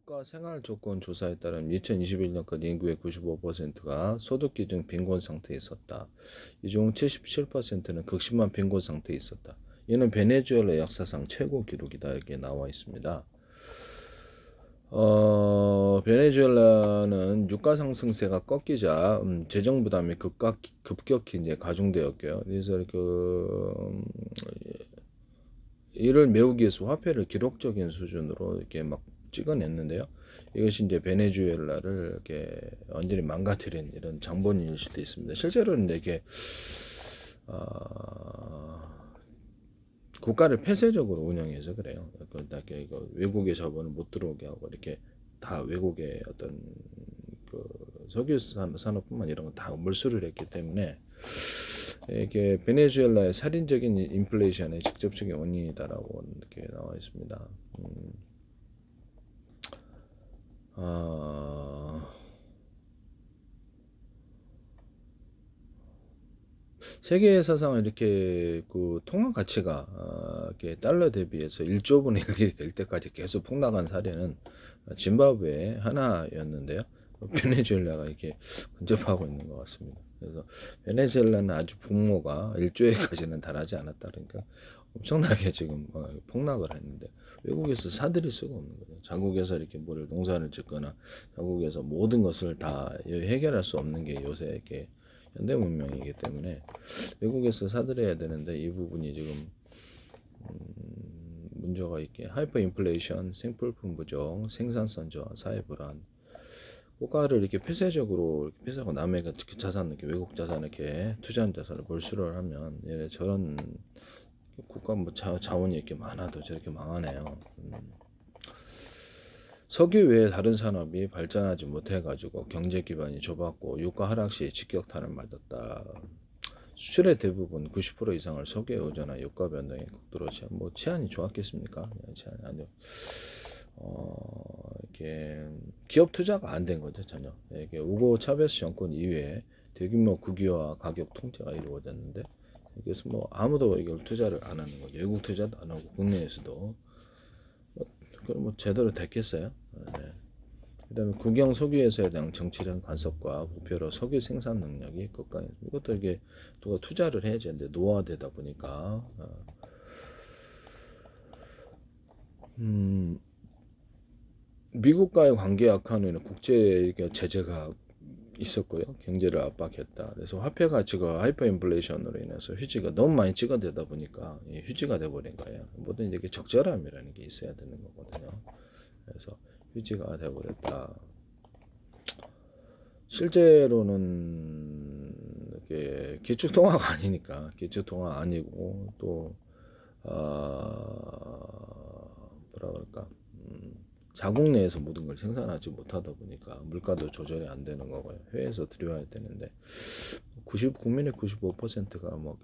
국가 생활조건 조사에 따른 2021년까지 인구의 95%가 소득 기준 빈곤 상태에 있었다. 이 중 77%는 극심한 빈곤 상태에 있었다. 이는 베네수엘라 역사상 최고 기록이다 이렇게 나와 있습니다. 베네수엘라는 유가 상승세가 꺾이자 재정 부담이 급격히 이제 가중되었고요. 그래서 이를 메우기 위해서 화폐를 기록적인 수준으로 이렇게 막 찍어냈는데요. 이것이 이제 베네수엘라를 이렇게 완전히 망가뜨린 이런 장본인일 수도 있습니다. 실제로는 이게 국가를 폐쇄적으로 운영해서 그래요. 외국의 자본을 못 들어오게 하고 이렇게 다 외국의 어떤 그 석유 산업뿐만 이런 건 다 몰수를 했기 때문에 이게 베네수엘라의 살인적인 인플레이션의 직접적인 원인이다라고 이렇게 나와 있습니다. 세계 사상은 이렇게 그 통화 가치가 이렇게 달러 대비해서 1조 분의 1이 될 때까지 계속 폭락한 사례는 짐바브웨 하나였는데요. 베네수엘라가 이렇게 근접하고 있는 것 같습니다. 그래서 베네수엘라는 아주 부모가 1조에까지는 달하지 않았다. 그러니까 엄청나게 지금 폭락을 했는데 외국에서 사들일 수가 없는 거죠. 자국에서 이렇게 뭐를 농사를 짓거나 자국에서 모든 것을 다 해결할 수 없는 게 요새 이렇게 현대 문명이기 때문에 외국에서 사들여야 되는데 이 부분이 지금 문제가 있게 하이퍼 인플레이션, 생필품 부족, 생산성 저하, 사회 불안, 국가를 이렇게 폐쇄적으로 이렇게 폐쇄하고 남의 자산 이렇게 외국 자산 이렇게 투자한 자산을 몰수를 하면 저런 국가 뭐 자원이 이렇게 많아도 저렇게 망하네요. 석유 외에 다른 산업이 발전하지 못해가지고 경제 기반이 좁았고 유가 하락 시 직격탄을 맞았다. 수출의 대부분 90% 이상을 석유에 의존한 유가 변동에 국도로 뭐 치안이 좋았겠습니까? 치안이 아니요. 이렇게 기업 투자가 안 된 거죠 전혀. 이게 우고 차베스 정권 이후에 대규모 국유화 가격 통제가 이루어졌는데 그래서 뭐 아무도 이걸 투자를 안 하는 거죠. 외국 투자도 안 하고 국내에서도 그럼 뭐 제대로 됐겠어요? 네. 그다음에 국영 석유회사에 대한 정치적 간섭과 부패로 석유 생산 능력이 급강. 이것도 이게 누가 투자를 해야지 되는데 노화되다 보니까 미국과의 관계 악화는 국제 제재가 있었고요. 경제를 압박했다. 그래서 화폐 가치가 하이퍼 인플레이션으로 인해서 휴지가 너무 많이 찍어대다 보니까 휴지가 돼버린 거예요. 뭐든 이게 적절함이라는 게 있어야 되는 거거든요. 그래서 휴지가 돼버렸다. 실제로는 이게 기축통화가 아니니까 기축통화 아니고 또 뭐라 그럴까 자국 내에서 모든 걸 생산하지 못하다 보니까 물가도 조절이 안 되는 거고요. 해외에서 들여와야 되는데 국민의 95%가 뭐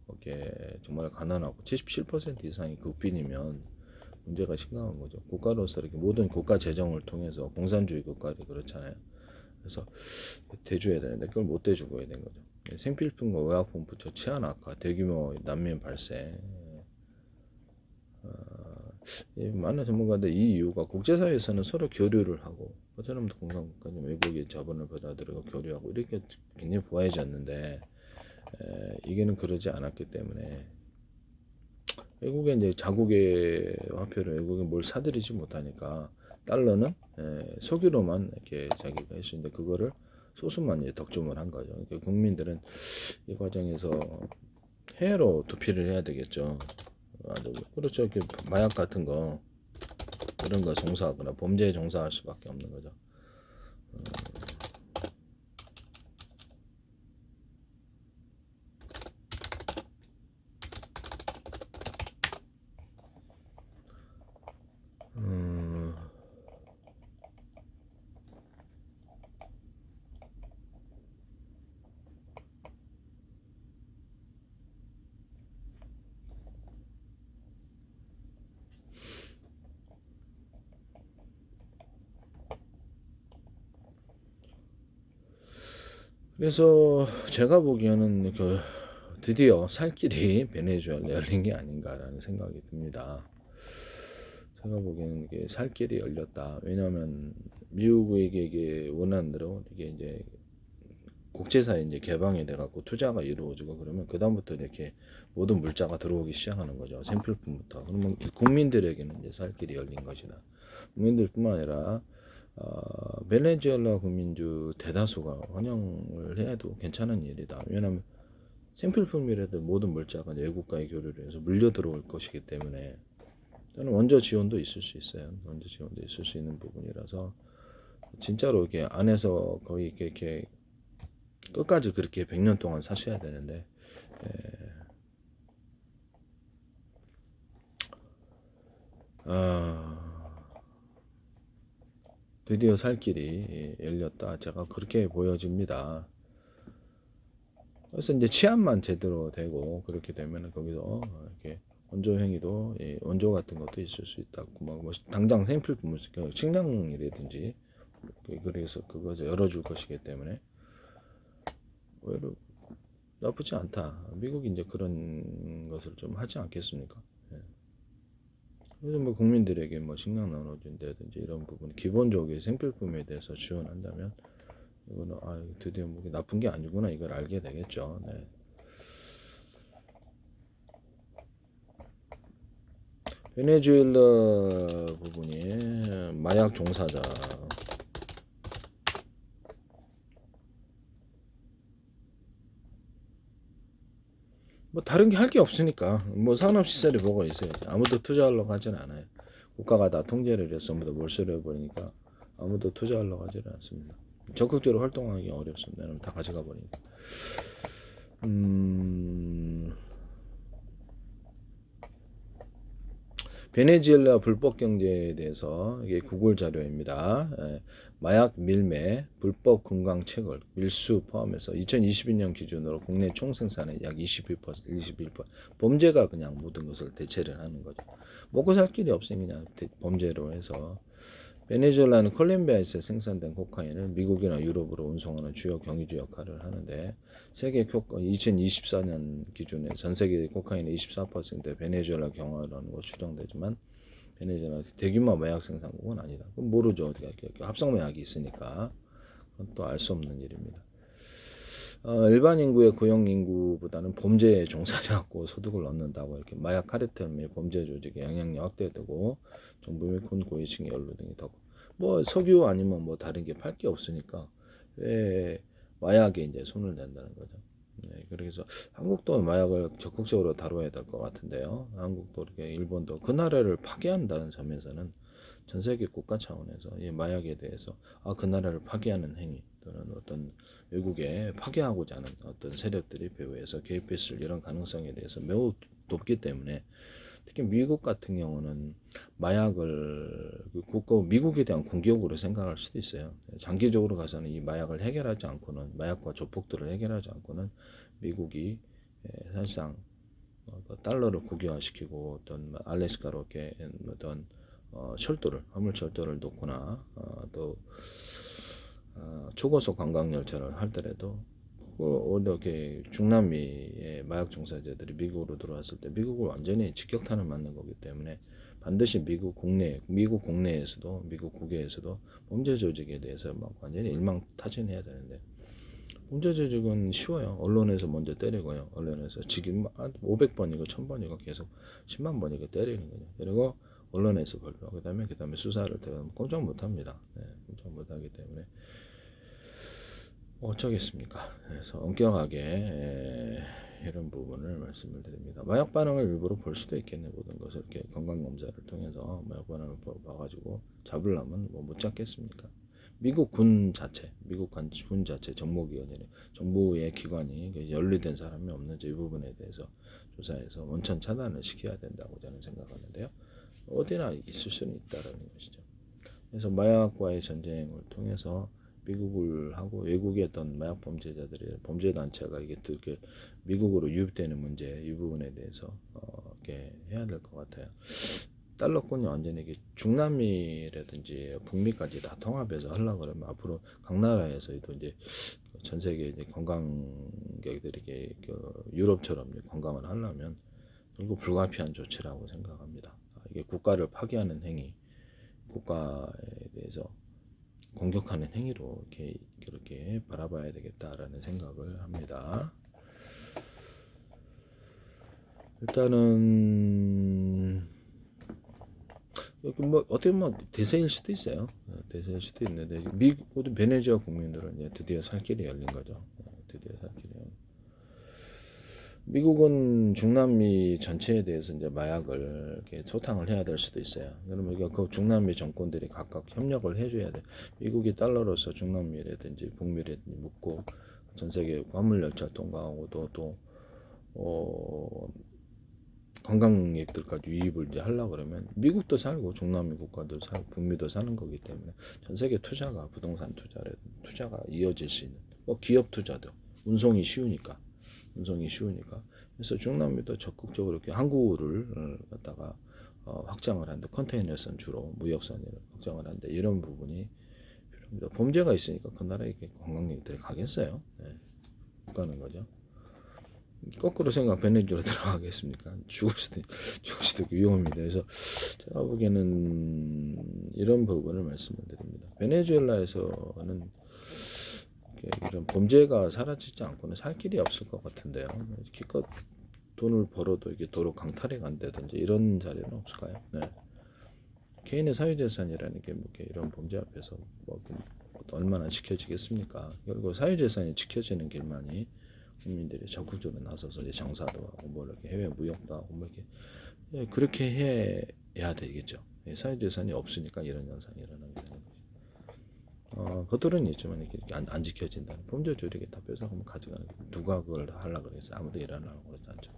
이렇게 정말 가난하고 77% 이상이 극빈이면 문제가 심각한 거죠. 국가로서 이렇게 모든 국가 재정을 통해서 공산주의 국가들이 그렇잖아요. 그래서 대줘야 되는데 그걸 못 대주고 해야 되는 거죠. 생필품과 의약품 부처 치안 악화, 대규모 난민 발생. 많은 전문가들 이 이유가 국제사회에서는 서로 교류를 하고 저놈도 공산국가는 외국의 자본을 받아들이고 교류하고 이렇게 굉장히 부화해졌는데 이게는 그러지 않았기 때문에 외국에 이제 자국의 화폐를 외국에 뭘 사들이지 못하니까 달러는 석유로만 이렇게 자기가 할 수 있는데 그거를 소수만 이제 덕점을 한 거죠. 그러니까 국민들은 이 과정에서 해외로 도피를 해야 되겠죠. 그렇죠. 이렇게 마약 같은 거 이런 거 종사하거나 범죄에 종사할 수밖에 없는 거죠. 그래서 제가 보기에는 드디어 살 길이 베네수엘라 열린 게 아닌가라는 생각이 듭니다. 제가 보기에는 이게 살 길이 열렸다. 왜냐하면 미국에게 이게 원하는 대로 이게 이제 국제사회 이제 개방이 돼갖고 투자가 이루어지고 그러면 그 다음부터 이렇게 모든 물자가 들어오기 시작하는 거죠. 생필품부터. 그러면 국민들에게는 이제 살 길이 열린 것이다. 국민들뿐만 아니라 베네수엘라 국민주 대다수가 환영을 해도 괜찮은 일이다. 왜냐하면 생필품이라도 모든 물자가 외국과의 교류를 해서 물려 들어올 것이기 때문에 저는 원조 지원도 있을 수 있어요. 원조 지원도 있을 수 있는 부분이라서 진짜로 이렇게 안에서 거의 이렇게 끝까지 그렇게 100년 동안 사셔야 되는데 드디어 살 길이 열렸다. 제가 그렇게 보여집니다. 그래서 이제 치안만 제대로 되고 그렇게 되면 거기서 이렇게 원조 행위도 원조 같은 것도 있을 수 있다. 뭐 당장 생필품을 식량이라든지 그래서 그거 열어줄 것이기 때문에 오히려 나쁘지 않다. 미국이 이제 그런 것을 좀 하지 않겠습니까? 예. 그래서 뭐 국민들에게 뭐 식량 나눠준다든지 이런 부분 기본적인 생필품에 대해서 지원한다면 이거는 드디어 뭐 나쁜 게 아니구나 이걸 알게 되겠죠. 네. 베네수엘라 부분이 마약 종사자 뭐 다른 게 할 게 없으니까 뭐 산업시설이 뭐가 있어요. 아무도 투자하려고 하진 않아요. 국가가 다 통제를 해서 아무도 몰수를 해버리니까 아무도 투자하려고 하지는 않습니다. 적극적으로 활동하기 어렵습니다. 다 가져가 버리니까. 베네수엘라 불법 경제에 대해서 이게 구글 자료입니다. 마약 밀매, 불법 금강 채굴, 밀수 포함해서 2022년 기준으로 국내 총생산의 약 21%, 범죄가 그냥 모든 것을 대체를 하는 거죠. 먹고 살 길이 없으니 그냥 범죄로 해서 베네수엘라는 콜롬비아에서 생산된 코카인을 미국이나 유럽으로 운송하는 주요 경유주 역할을 하는데 세계 2024년 기준에 전 세계 코카인의 24% 베네수엘라 경화라는 거 추정되지만 베네수엘라 대규모 마약 생산국은 아니다. 그건 모르죠. 합성 마약이 있으니까 그건 또 알 수 없는 일입니다. 일반 인구의 고용 인구보다는 범죄에 종사해갖고 소득을 얻는다고 이렇게 마약 카르텔 및 범죄 조직의 영향력 확대되고 정부 및 고위층의 연루 등이 더 뭐 석유 아니면 뭐 다른 게 팔 게 없으니까 왜 마약에 이제 손을 댄다는 거죠. 네, 그래서 한국도 마약을 적극적으로 다뤄야 될 것 같은데요. 한국도 이렇게 일본도 그 나라를 파괴한다는 점에서는 전 세계 국가 차원에서 이 마약에 대해서 그 나라를 파괴하는 행위 또는 어떤 외국에 파괴하고자 하는 어떤 세력들이 배후에서 개입했을 이런 가능성에 대해서 매우 높기 때문에 특히 미국 같은 경우는 마약을 미국에 대한 공격으로 생각할 수도 있어요. 장기적으로 가서는 이 마약을 해결하지 않고는 마약과 조폭들을 해결하지 않고는 미국이 사실상 달러를 국유화시키고 어떤 알래스카로 이렇게 어떤 화물 철도를 놓거나 또 초고속 관광 열차를 할더라도 이렇게 중남미의 마약 종사자들이 미국으로 들어왔을 때 미국을 완전히 직격탄을 맞는 거기 때문에 반드시 미국 국내에서도 미국 국외에서도 범죄 조직에 대해서 막 완전히 일망타진해야 되는데 범죄 조직은 쉬워요. 언론에서 먼저 때리고요. 언론에서 지금 500번이고 1000번이고 계속 10만 번이고 때리는 거죠. 그리고 언론에서 걸고 그다음에 수사를 꼼짝 못합니다. 네, 꼼짝 못하기 때문에 어쩌겠습니까? 그래서 엄격하게 이런 부분을 말씀을 드립니다. 마약 반응을 일부러 볼 수도 있겠네. 모든 것을 이렇게 건강 검사를 통해서 마약 반응을 봐가지고 잡으려면 뭐 못 잡겠습니까? 미국 군 자체 정보기관이 정부의 기관이 연루된 사람이 없는지 이 부분에 대해서 조사해서 원천 차단을 시켜야 된다고 저는 생각하는데요. 어디나 있을 수는 있다라는 것이죠. 그래서 마약과의 전쟁을 통해서 미국을 하고 외국의 어떤 마약 범죄자들의 범죄 단체가 이게 미국으로 유입되는 문제 이 부분에 대해서 이렇게 해야 될 것 같아요. 달러권이 완전히 이게 중남미라든지 북미까지 다 통합해서 하려고 그러면 앞으로 각 나라에서도 이제 전 세계 이제 관광객들에게 유럽처럼 관광을 하려면 결국 불가피한 조치라고 생각합니다. 이게 국가를 파괴하는 행위, 국가에 대해서 공격하는 행위로 이렇게 바라봐야 되겠다라는 생각을 합니다. 일단은 뭐 어떻게 보면 대세일 수도 있어요. 대세일 수도 있는데 모든 베네수엘라 국민들은 이제 드디어 살 길이 열린 거죠. 드디어 살 길이. 미국은 중남미 전체에 대해서 이제 마약을 이렇게 소탕을 해야 될 수도 있어요. 그러면 그 중남미 정권들이 각각 협력을 해줘야 돼. 미국이 달러로서 중남미라든지 북미라든지 묶고 전 세계 화물 열차 통과하고 또 관광객들까지 유입을 이제 하려 그러면 미국도 살고 중남미 국가도 살고 북미도 사는 거기 때문에 전 세계 투자가 부동산 투자가 이어질 수 있는 뭐 기업 투자도 운송이 쉬우니까. 그래서 중남미도 적극적으로 이렇게 항구를 갖다가 확장을 하는데 컨테이너선 주로 무역선을 확장을 하는데 이런 부분이 필요합니다. 범죄가 있으니까 그 나라에 관광객들이 가겠어요. 네. 못 가는 거죠. 거꾸로 생각 베네수엘라 들어가겠습니까? 죽을 수도 있고 위험합니다. 그래서 제가 보기에는 이런 부분을 말씀을 드립니다. 베네수엘라에서는 이런 범죄가 사라지지 않고는 살 길이 없을 것 같은데요. 기껏 돈을 벌어도 이게 도로 강탈이 간다든지 이런 자리는 없을까요? 네. 개인의 사유재산이라는 게 뭐 이런 범죄 앞에서 뭐 얼마나 지켜지겠습니까? 결국 사유재산이 지켜지는 길만이 국민들이 적극적으로 나서서 이제 장사도 하고 뭐 이렇게 해외 무역도 하고 뭐 이렇게 그렇게 해야 되겠죠. 사유재산이 없으니까 이런 현상이 일어나게 되는 거죠. 겉으로는 있지만 이렇게 안 지켜진다는 범죄주의 이렇게 다 뺏어가면 가져가는 거예요. 누가 그걸 하려고 그랬어? 아무도 일하려고 그러지 않죠.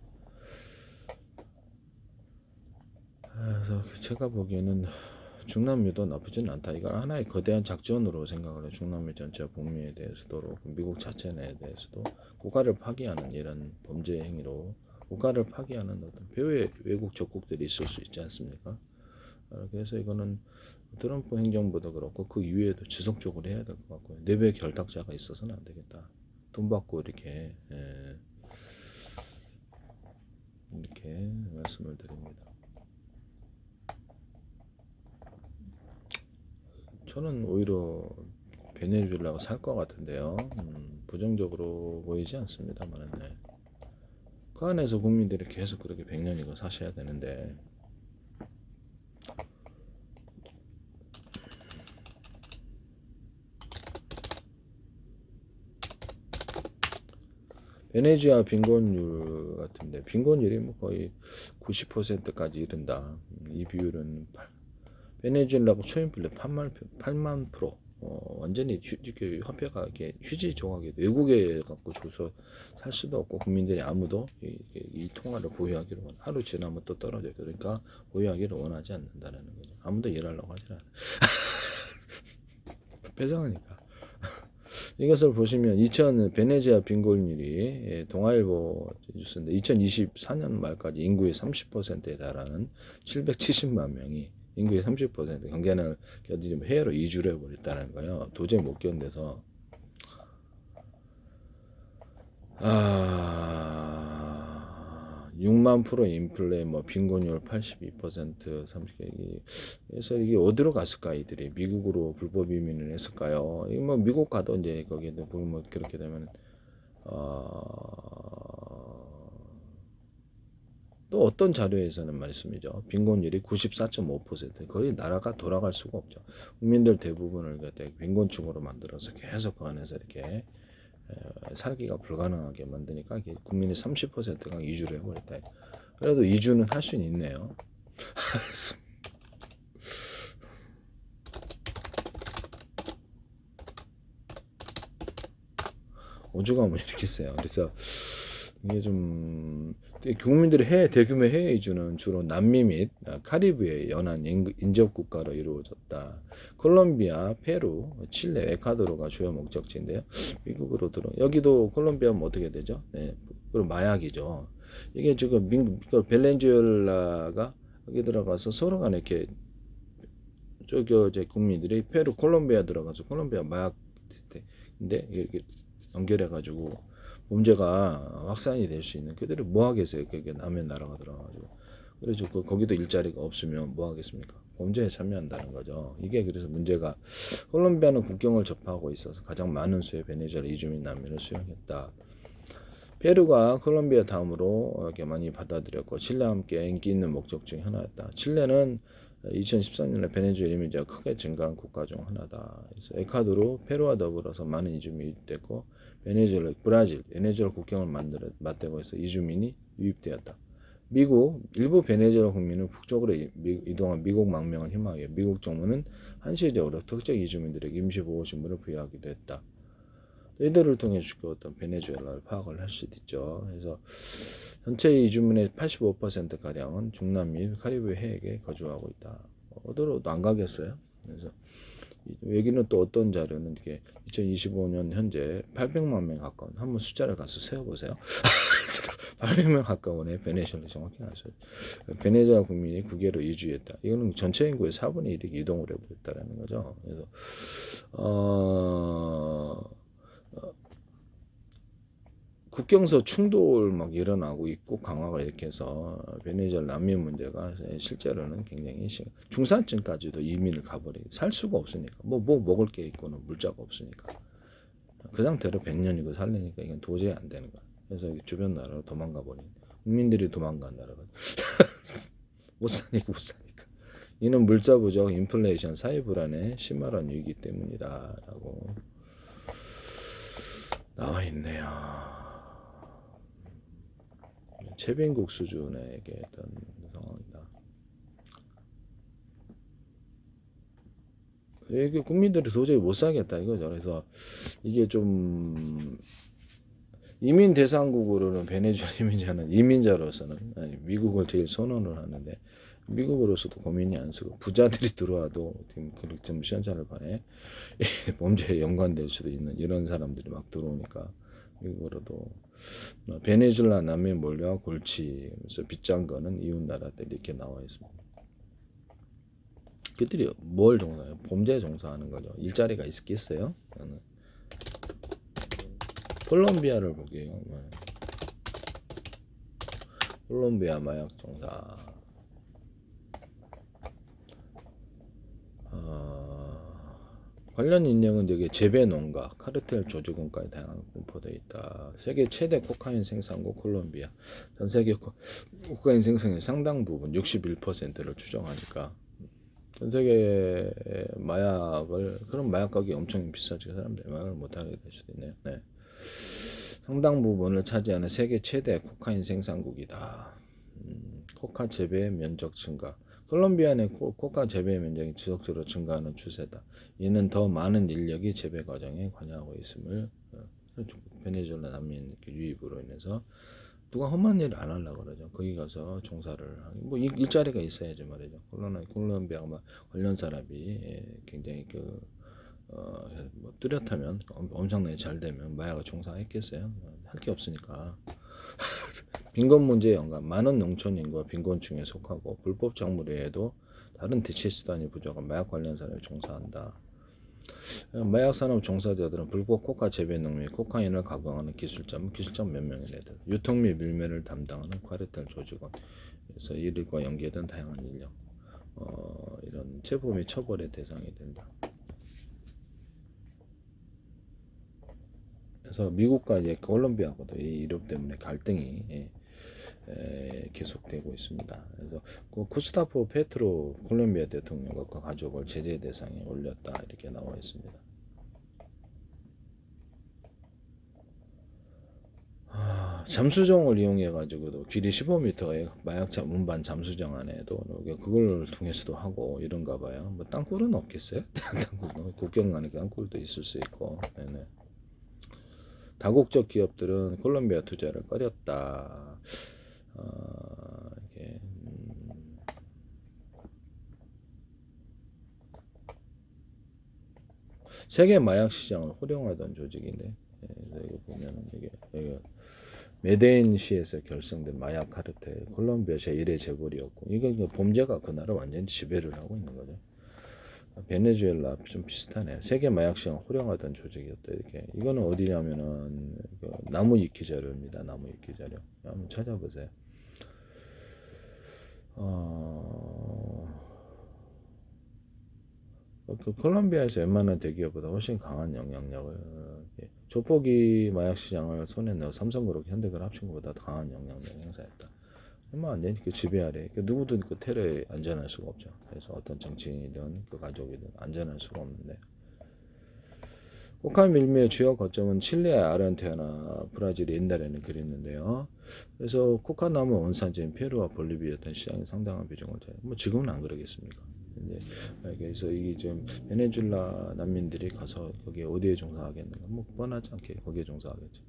그래서 제가 보기에는 중남미도 나쁘진 않다. 이걸 하나의 거대한 작전으로 생각을 해요. 중남미 전체와 북미에 대해서도 미국 자체에 대해서도 국가를 파괴하는 이런 범죄 행위로 국가를 파괴하는 어떤 배후의 외국 적국들이 있을 수 있지 않습니까? 그래서 이거는 트럼프 행정부도 그렇고 그 이후에도 지속적으로 해야 될 것 같고요. 내부의 결탁자가 있어서는 안 되겠다. 돈 받고 이렇게 말씀을 드립니다. 저는 오히려 베네수엘라가 살 것 같은데요. 부정적으로 보이지 않습니다만, 네. 그 안에서 국민들이 계속 그렇게 100년이고 사셔야 되는데. 베네수엘라 빈곤율 같은데 빈곤율이 뭐 거의 90%까지 이른다. 이 비율은 베네수엘라고 초인플레 8만 프로. 완전히 화폐가 이렇게 휴지 조각이 외국에 갖고 줘서 살 수도 없고 국민들이 아무도 이 통화를 보유하기를 하루 지나면 또 떨어져요. 그러니까 보유하기를 원하지 않는다는 거죠. 아무도 일하려고 하지 않아요. 배상하니까. 이것을 보시면 베네수엘라 빈곤율이 동아일보 뉴스인데 2024년 말까지 인구의 30%에 달하는 770만 명이 인구의 30% 경계를 견디면 해외로 이주를 해버렸다는 거예요. 도저히 못 견뎌서 6만 프로 인플레, 뭐 빈곤율 82%, 30개. 그래서 이게 어디로 갔을까 이들이 미국으로 불법 이민을 했을까요? 이거 뭐 미국 가도 이제 거기에 뭐 그렇게 되면 또 어떤 자료에서는 말씀이죠. 빈곤율이 94.5%. 거의 나라가 돌아갈 수가 없죠. 국민들 대부분을 빈곤층으로 만들어서 계속 그 안에서 이렇게 살기가 불가능하게 만드니까 국민의 30%가 이주를 해버렸다. 그래도 이주는 할 수는 있네요. 오죽하면 이렇게 세요. 그래서 이게 좀 국민들의 대규모 해외 이주는 주로 남미 및 카리브해 연안 인접 국가로 이루어졌다. 콜롬비아, 페루, 칠레, 에콰도르가 주요 목적지인데요. 미국으로 여기도 콜롬비아면 어떻게 되죠? 네, 그리고 마약이죠. 이게 지금 베네수엘라가 여기 들어가서 서로 간에 이렇게 국민들이 페루, 콜롬비아 들어가서 콜롬비아 마약 근데 이렇게 연결해가지고 문제가 확산이 될 수 있는 그들이 뭐 하겠어요? 그게 남의 나라가 들어가지고 그래서 거기도 일자리가 없으면 뭐 하겠습니까? 범죄에 참여한다는 거죠. 이게 그래서 문제가 콜롬비아는 국경을 접하고 있어서 가장 많은 수의 베네수엘라 이주민 난민을 수용했다. 페루가 콜롬비아 다음으로 이렇게 많이 받아들였고 칠레와 함께 인기 있는 목적 중 하나였다. 칠레는 2013년에 베네수엘라 이민자가 크게 증가한 국가 중 하나다. 그래서 에콰도르, 페루와 더불어서 많은 이주민이 유입됐고 베네수엘라, 브라질, 베네수엘라 국경을 맞대고 해서 이주민이 유입되었다. 미국, 일부 베네수엘라 국민은 북쪽으로 이동한 미국 망명을 희망하여 미국 정부는 한시적으로 특정 이주민들에게 임시보호신분을 부여하기도 했다. 이들을 통해 죽어왔던 베네수엘라를 파악을 할 수도 있죠. 그래서 전체 이주민의 85%가량은 중남 및 카리브 해역에 거주하고 있다. 어디로도 안 가겠어요. 그래서 여기는 또 어떤 자료는 이게 2025년 현재 800만 명 가까운 한번 숫자를 가서 세어보세요. 800명 가까운의 베네수엘라 정확히 아세요. 베네수엘라 국민이 국외로 이주했다. 이거는 전체 인구의 4분의 1이 이동을 해버렸다는 거죠. 그래서 국경서 충돌 막 일어나고 있고 강화가 이렇게 해서 베네수엘라 난민 문제가 실제로는 굉장히 중산층까지도 이민을 가버리고 살 수가 없으니까 뭐 먹을 게 있고는 물자가 없으니까 그 상태로 100년이고 살려니까 이건 도저히 안 되는 거야. 그래서 주변 나라로 도망가 버린 국민들이 도망간 나라가 못 사니까 이는 물자 부족, 인플레이션, 사회 불안의 심화한 이유이기 때문이다라고 나와 있네요. 최빈국 수준의 어떤 상황이다. 이게 국민들이 도저히 못 사겠다 이거죠. 그래서 이게 좀 이민 대상국으로는 베네수엘라 이민자로서는 미국을 제일 선언을 하는데 미국으로서도 고민이 안 쓰고 부자들이 들어와도 좀 시원찮을 판에 범죄에 연관될 수도 있는 이런 사람들이 막 들어오니까 미국으로도 베네수엘라 난민 몰려와 골치 그래서 빚장 거는 이웃 나라들 이렇게 나와 있습니다. 그들이 뭘 종사해요? 범죄 종사하는 거죠. 일자리가 있겠어요? 콜롬비아를 볼게요. 콜롬비아 마약 종사. 관련 인력은 여기 재배 농가, 카르텔 조직원까지 다양하게 분포되어 있다. 세계 최대 코카인 생산국 콜롬비아. 전 세계 코카인 생산의 상당 부분 61%를 추정하니까 전 세계 마약을 그런 마약 가격이 엄청 비싸지고 사람들이 마약을 못하게 될 수도 있네요. 네. 상당 부분을 차지하는 세계 최대 코카인 생산국이다. 코카 재배 면적 증가. 콜롬비아 내 코카 재배 면적이 지속적으로 증가하는 추세다. 이는 더 많은 인력이 재배 과정에 관여하고 있음을 베네수엘라 난민 유입으로 인해서 누가 험한 일을 안 하려고 그러죠. 거기 가서 종사를 뭐 일자리가 있어야지 말이죠. 콜롬비아가 막 관련 사람이 굉장히 뭐 뚜렷하면 엄청나게 잘 되면 마약을 종사했겠어요. 할 게 없으니까. 빈곤 문제에 연관 많은 농촌 인구가 빈곤층에 속하고 불법 작물 외에도 다른 대체 수단이 부족한 마약 관련 산업에 종사한다. 마약 산업 종사자들은 불법 코카 재배 농 및 코카인을 가공하는 기술자 몇 명의 애들, 유통 및 밀매를 담당하는 카르텔 조직원, 그래서 이들과 연계된 다양한 인력, 이런 체포 및 처벌의 대상이 된다. 그래서 미국과 콜롬비아하고도 이 이력 때문에 갈등이 계속되고 있습니다. 그래서 구스타포 페트로 콜롬비아 대통령과 가족을 제재 대상에 올렸다 이렇게 나와 있습니다. 잠수정을 이용해 가지고도 길이 15m의 마약 운반 잠수정 안에도 그걸 통해서도 하고 이런가 봐요. 뭐 땅굴은 없겠어요? 땅굴 국경 간에 땅굴도 있을 수 있고. 네네. 다국적 기업들은 콜롬비아 투자를 꺼렸다. 이게, 세계 마약 시장을 호령하던 조직인데, 여기 보면은 이게 메데인시에서 결성된 마약 카르텔, 콜롬비아 제1의 재벌이었고, 이거 범죄가 그 나라 완전히 지배를 하고 있는 거죠. 베네수엘라 좀 비슷하네요. 세계 마약 시장 호령하던 조직이었다 이렇게. 이거는 어디냐면은 나무 위키 자료입니다. 나무 위키 자료. 한번 찾아보세요. 어, 그 콜롬비아에서 웬만한 대기업보다 훨씬 강한 영향력을 조폭이 마약 시장을 손에 넣어 삼성그룹, 현대그룹 합친 것보다 더 강한 영향력을 행사했다. 얼마 안 되니까 지배 아래 누구든 그 테러에 안전할 수가 없죠. 그래서 어떤 정치인이든 그 가족이든 안전할 수가 없는데 코카인 밀매의 주요 거점은 칠레, 아르헨티나, 브라질이 옛날에는 그랬는데요. 그래서 코카나무 원산지인 페루와 볼리비아였던 시장이 상당한 비중을 차지. 뭐 지금은 안 그러겠습니까? 이제 그래서 이게 좀 베네수엘라 난민들이 가서 거기에 어디에 종사하겠는가? 뭐 뻔하지 않게 거기에 종사하겠죠.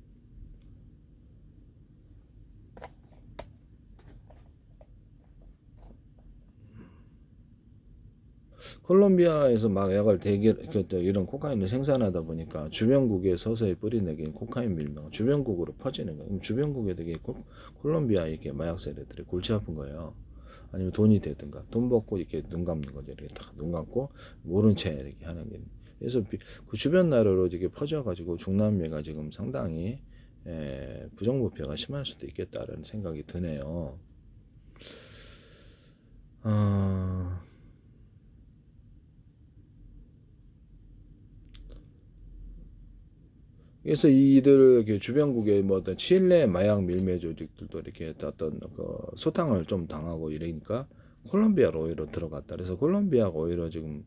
콜롬비아에서 막 약을 이런 코카인을 생산하다 보니까 주변국에 서서히 뿌리내긴 코카인 밀매가 주변국으로 퍼지는 거예요. 그럼 주변국에 되게 콜롬비아 이렇게 마약 세력들이 골치 아픈 거예요. 아니면 돈이 되든가 돈 받고 이렇게 눈 감는 거죠. 이렇게 딱눈 감고 모른 채 이렇게 하는 게. 그래서 그 주변 나라로 이렇게 퍼져가지고 중남미가 지금 상당히 부정부패가 심할 수도 있겠다라는 생각이 드네요. 어, 그래서 이들 주변국의 뭐 어떤 칠레 마약 밀매 조직들도 이렇게 어떤 그 소탕을 좀 당하고 이러니까 콜롬비아로 오히려 들어갔다. 그래서 콜롬비아가 오히려 지금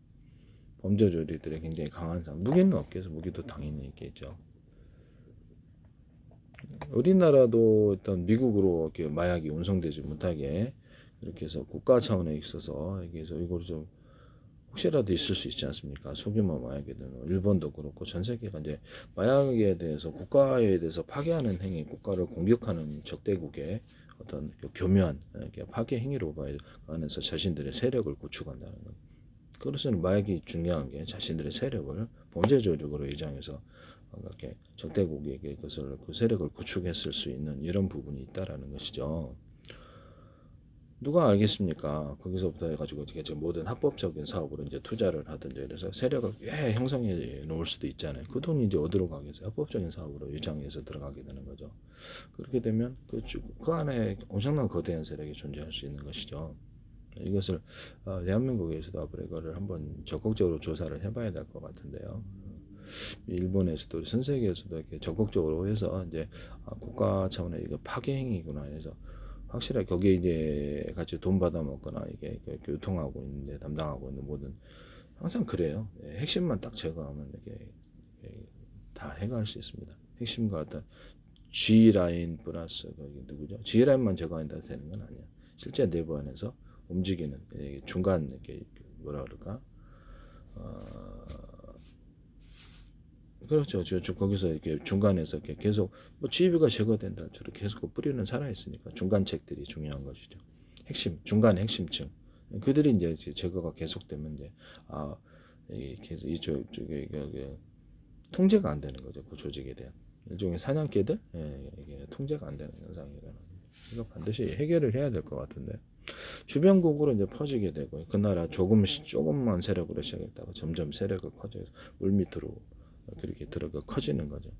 범죄 조직들이 굉장히 강한 상. 무기는 없겠어. 무기도 당연히 있겠죠. 우리나라도 일단 미국으로 이렇게 마약이 운송되지 못하게 이렇게 해서 국가 차원에 있어서 여기서 이걸 좀 혹시라도 있을 수 있지 않습니까? 소규모 마약이든 일본도 그렇고 전 세계가 이제 마약에 대해서 국가에 대해서 파괴하는 행위, 국가를 공격하는 적대국의 어떤 교묘한 파괴 행위로 봐서 자신들의 세력을 구축한다는 것. 그래서 마약이 중요한 게 자신들의 세력을 범죄 조직으로 위장해서 이렇게 적대국에게 그것을 그 세력을 구축했을 수 있는 이런 부분이 있다라는 것이죠. 누가 알겠습니까? 거기서부터 해가지고 이제 모든 합법적인 사업으로 이제 투자를 하든지 이래서 세력을 형성해 놓을 수도 있잖아요. 그 돈이 이제 어디로 가겠어요? 합법적인 사업으로 위장해서 들어가게 되는 거죠. 그렇게 되면 그 안에 엄청난 거대한 세력이 존재할 수 있는 것이죠. 이것을 대한민국에서도 앞으로 이거를 한번 적극적으로 조사를 해봐야 될 것 같은데요. 일본에서도 전 세계에서도 이렇게 적극적으로 해서 이제 국가 차원의 이거 파괴 행위구나 해서 확실하게 거기에 이제 같이 돈 받아 먹거나 이게 교통하고 있는데 담당하고 있는 모든 항상 그래요. 핵심만 딱 제거하면 이게 다 해결할 수 있습니다. 핵심과 어떤 G 라인 플러스 거기 누구죠? G 라인만 제거한다 되는 건 아니야. 실제 내부 안에서 움직이는 중간 이렇게 뭐라 그럴까? 그렇죠. 거기서 이렇게 중간에서 이렇게 계속 뭐 GB가 제거된다 할수록 계속 뿌리는 살아 있으니까 중간책들이 중요한 것이죠. 핵심 중간 핵심층 그들이 이제 제거가 계속되면 이제 아 계속 이쪽 쪽에 통제가 안 되는 거죠. 그 조직에 대한 일종의 사냥개들 이게 통제가 안 되는 현상이 일어나는 이거 반드시 해결을 해야 될 것 같은데 주변국으로 이제 퍼지게 되고 그 나라 조금만 세력으로 시작했다가 점점 세력을 커져서 물밑으로 그렇게 들어가 커지는 거죠.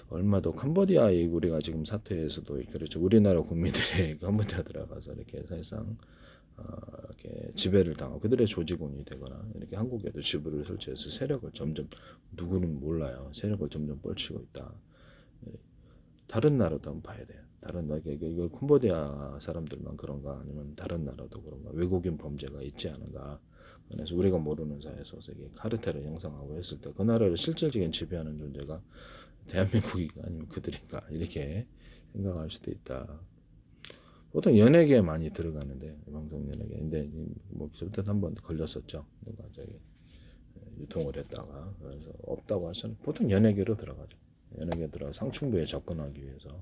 얼마도 캄보디아의 우리가 지금 사태에서도 그렇죠. 우리나라 국민들이 캄보디아 들어가서 이렇게 사실상 이렇게 지배를 당하고 그들의 조직원이 되거나 이렇게 한국에도 지부를 설치해서 세력을 점점 누구는 몰라요. 세력을 점점 뻘치고 있다. 다른 나라도 한번 봐야 돼요. 다른 나라 이거 캄보디아 사람들만 그런가 아니면 다른 나라도 그런가 외국인 범죄가 있지 않은가. 그래서 우리가 모르는 사이에서 이게 카르텔을 형성하고 했을 때 그 나라를 실질적인 지배하는 존재가 대한민국인가 아니면 그들인가 이렇게 생각할 수도 있다. 보통 연예계에 많이 들어가는데 방송 연예계 근데 뭐 저부터 한번 걸렸었죠. 누가 저기 유통을 했다가 그래서 없다고 하시는 보통 연예계로 들어가죠. 연예계 들어 상층부에 접근하기 위해서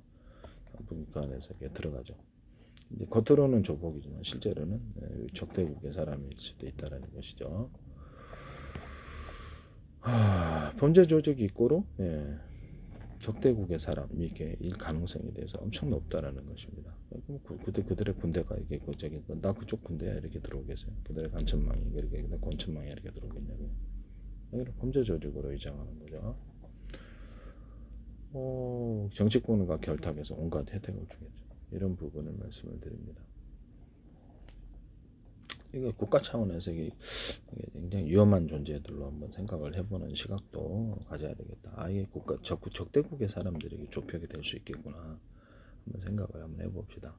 북한에서 이렇게 들어가죠. 이제 겉으로는 조폭이지만 실제로는 적대국의 사람일 수도 있다라는 것이죠. 범죄 조직이 있고로 적대국의 사람 이게 일 가능성에 대해서 엄청 높다라는 것입니다. 그들의 군대가 이게 저기 나 그쪽 군대야 이렇게 들어오겠어요. 그들의 간첩망이 이렇게 권천망이 이렇게 들어오겠냐고요. 여기는 범죄 조직으로 위장하는 거죠. 정치권과 결탁해서 온갖 혜택을 주겠죠. 이런 부분을 말씀을 드립니다. 이게 국가 차원에서 이게 굉장히 위험한 존재들로 한번 생각을 해보는 시각도 가져야 되겠다. 아예 국가 적대국의 사람들에게 좁혀게 될 수 있겠구나. 한번 생각을 한번 해봅시다.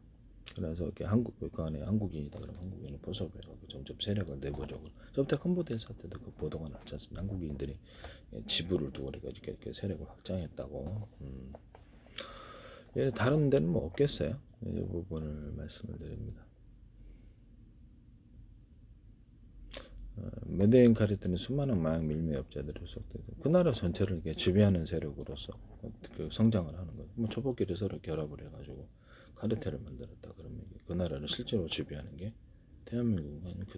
그래서 이렇게 그 안에 한국인이다 그러면 한국인을 포섭해가지고 점점 세력을 내부적으로 저부터 컴보디아 사태도 그 보도가 났지 않습니까? 한국인들이 지부를 두고 이렇게 세력을 확장했다고. 다른 데는 뭐 없겠어요? 이 부분을 말씀을 드립니다. 메데인 카르텔은 수많은 마약 밀매업자들이 속되고 그 나라 전체를 이렇게 지배하는 세력으로서 그 성장을 하는 거죠. 뭐 초보끼리 서로 결합을 해가지고 카르텔을 만들었다 그러면 그 나라를 실제로 지배하는 게 대한민국은